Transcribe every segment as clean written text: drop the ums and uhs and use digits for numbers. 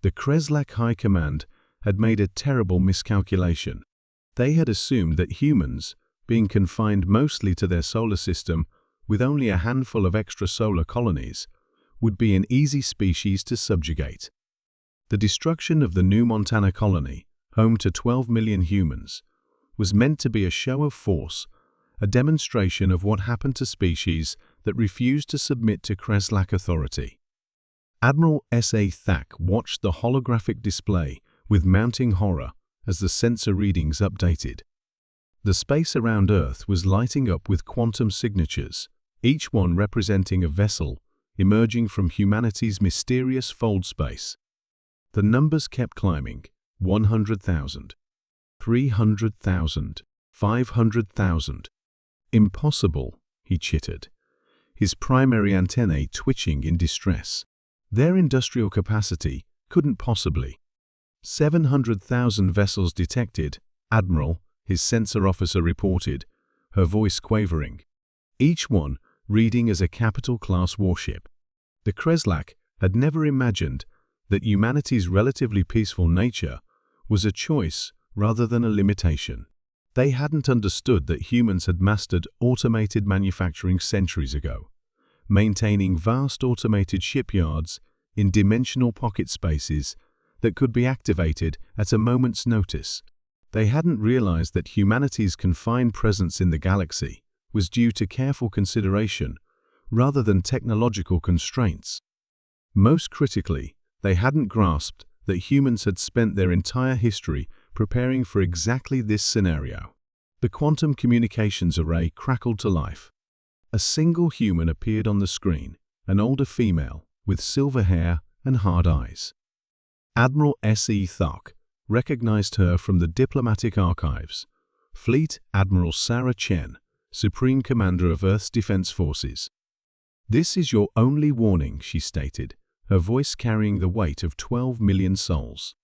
The Kreslak High Command had made a terrible miscalculation. They had assumed that humans, being confined mostly to their solar system with only a handful of extrasolar colonies, would be an easy species to subjugate. The destruction of the New Montana colony, home to 12 million humans, was meant to be a show of force, a demonstration of what happened to species that refused to submit to Kreslak authority. Admiral S.A. Thack watched the holographic display with mounting horror as the sensor readings updated. The space around Earth was lighting up with quantum signatures, each one representing a vessel emerging from humanity's mysterious fold space. The numbers kept climbing: 100,000, 300,000, 500,000. Impossible, he chittered, his primary antennae twitching in distress. Their industrial capacity couldn't possibly. 700,000 vessels detected, Admiral, his sensor officer reported, her voice quavering. Each one reading as a capital-class warship. The Kreslak had never imagined that humanity's relatively peaceful nature was a choice rather than a limitation. They hadn't understood that humans had mastered automated manufacturing centuries ago, maintaining vast automated shipyards in dimensional pocket spaces that could be activated at a moment's notice. They hadn't realized that humanity's confined presence in the galaxy was due to careful consideration rather than technological constraints. Most critically, they hadn't grasped that humans had spent their entire history preparing for exactly this scenario. The quantum communications array crackled to life. A single human appeared on the screen, an older female with silver hair and hard eyes. Admiral S.E. Thack recognized her from the diplomatic archives. Fleet Admiral Sarah Chen, Supreme Commander of Earth's Defense Forces. "This is your only warning," she stated, her voice carrying the weight of 12 million souls.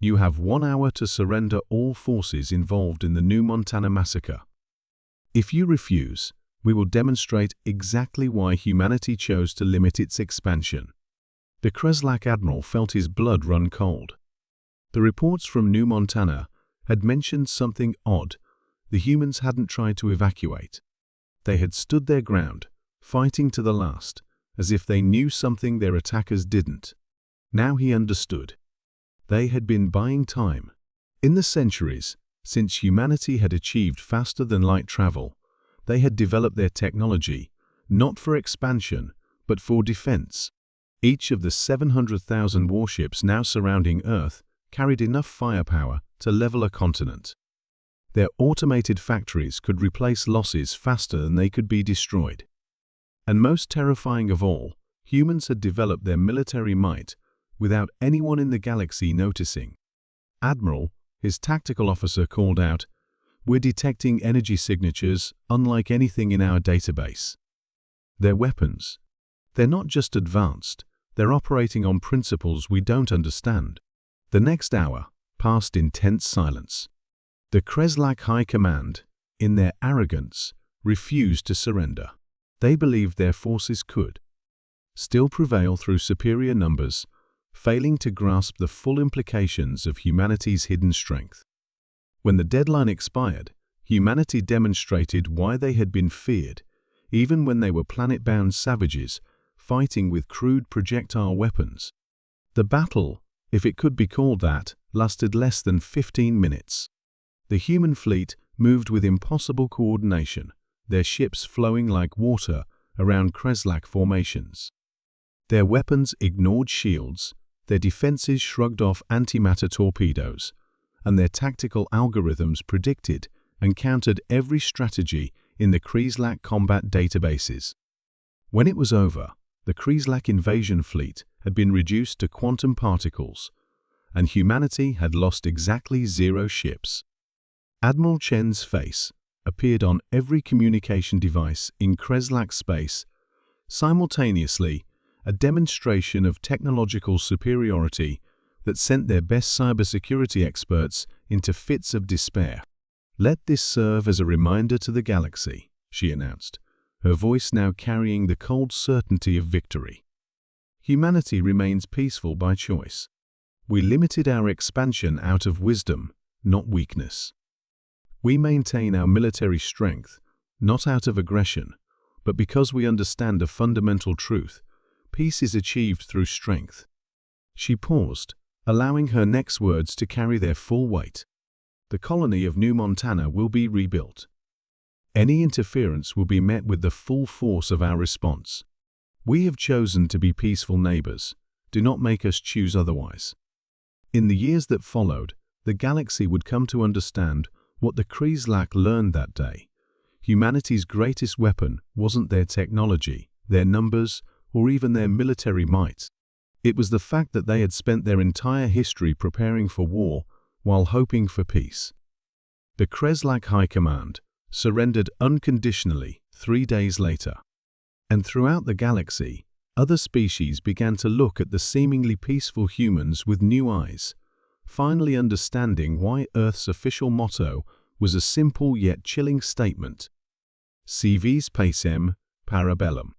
"You have 1 hour to surrender all forces involved in the New Montana massacre. If you refuse, we will demonstrate exactly why humanity chose to limit its expansion." The Kreslak Admiral felt his blood run cold. The reports from New Montana had mentioned something odd. The humans hadn't tried to evacuate. They had stood their ground, fighting to the last, as if they knew something their attackers didn't. Now he understood. They had been buying time. In the centuries since humanity had achieved faster-than-light travel, they had developed their technology, not for expansion, but for defense. Each of the 700,000 warships now surrounding Earth carried enough firepower to level a continent. Their automated factories could replace losses faster than they could be destroyed. And most terrifying of all, humans had developed their military might without anyone in the galaxy noticing. "Admiral," his tactical officer called out, "we're detecting energy signatures unlike anything in our database. They're weapons. They're not just advanced, they're operating on principles we don't understand." The next hour passed in tense silence. The Kreslak High Command, in their arrogance, refused to surrender. They believed their forces could still prevail through superior numbers, failing to grasp the full implications of humanity's hidden strength. When the deadline expired, humanity demonstrated why they had been feared, even when they were planet-bound savages fighting with crude projectile weapons. The battle, if it could be called that, lasted less than 15 minutes. The human fleet moved with impossible coordination, their ships flowing like water around Kreslak formations. Their weapons ignored shields, their defenses shrugged off antimatter torpedoes, and their tactical algorithms predicted and countered every strategy in the Kreslak combat databases. When it was over, the Kreslak invasion fleet had been reduced to quantum particles, and humanity had lost exactly 0 ships. Admiral Chen's face appeared on every communication device in Kreslak space, simultaneously a demonstration of technological superiority that sent their best cybersecurity experts into fits of despair. "Let this serve as a reminder to the galaxy," she announced, her voice now carrying the cold certainty of victory. "Humanity remains peaceful by choice. We limited our expansion out of wisdom, not weakness. We maintain our military strength, not out of aggression, but because we understand a fundamental truth: peace is achieved through strength. She paused, allowing her next words to carry their full weight. The colony of New Montana will be rebuilt. Any interference will be met with the full force of our response. We have chosen to be peaceful neighbors. Do not make us choose otherwise. In the years that followed, the galaxy would come to understand what the Kreslak learned that day. Humanity's greatest weapon wasn't their technology, their numbers, or even their military might. It was the fact that they had spent their entire history preparing for war while hoping for peace. The Kreslak High Command surrendered unconditionally 3 days later. And throughout the galaxy, other species began to look at the seemingly peaceful humans with new eyes, finally understanding why Earth's official motto was a simple yet chilling statement: Si vis pacem, para bellum.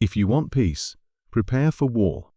If you want peace, prepare for war.